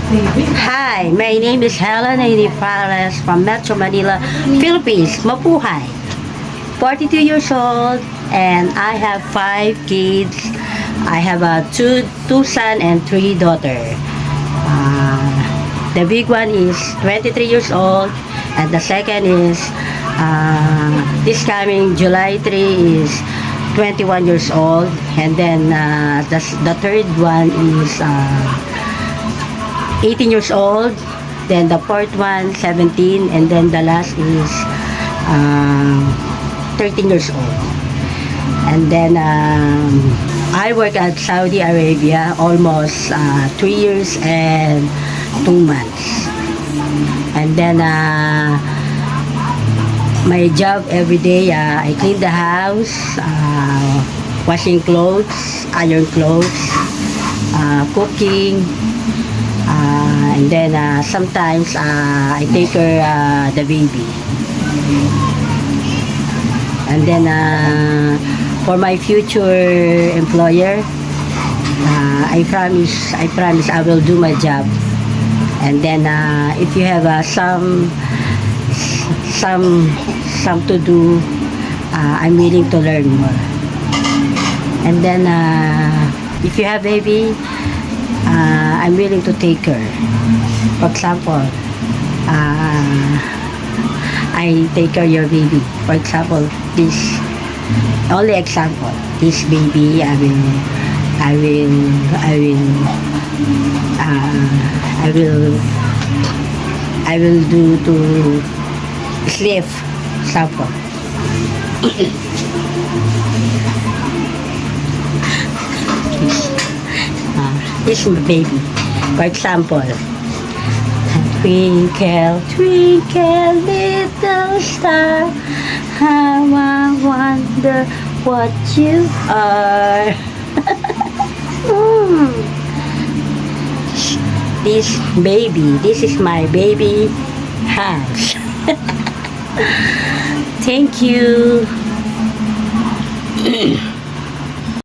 Hi, my name is Helen Fares from Metro Manila, Philippines. Mabuhay. 42 years old and I have 5 kids. I have two son and 3 daughter. The big one is 23 years old and the second is this coming July 3 is 21 years old, and then the third one is 18 years old, then the fourth one 17, and then the last is 13 years old. And then I work at Saudi Arabia almost 3 years and 2 months. And then my job every day, I clean the house, washing clothes, iron clothes, cooking, and then sometimes I take care the baby. And then for my future employer, I promise I will do my job. And then if you have some to do, I'm willing to learn more. And then if you have baby, I'm willing to take her. For example, I take care of your baby. For example, this only example. This baby, I will do to sleep. Example. This is my baby. For example, twinkle, twinkle, little star, how I wonder what you are. This is my baby house. Thank you.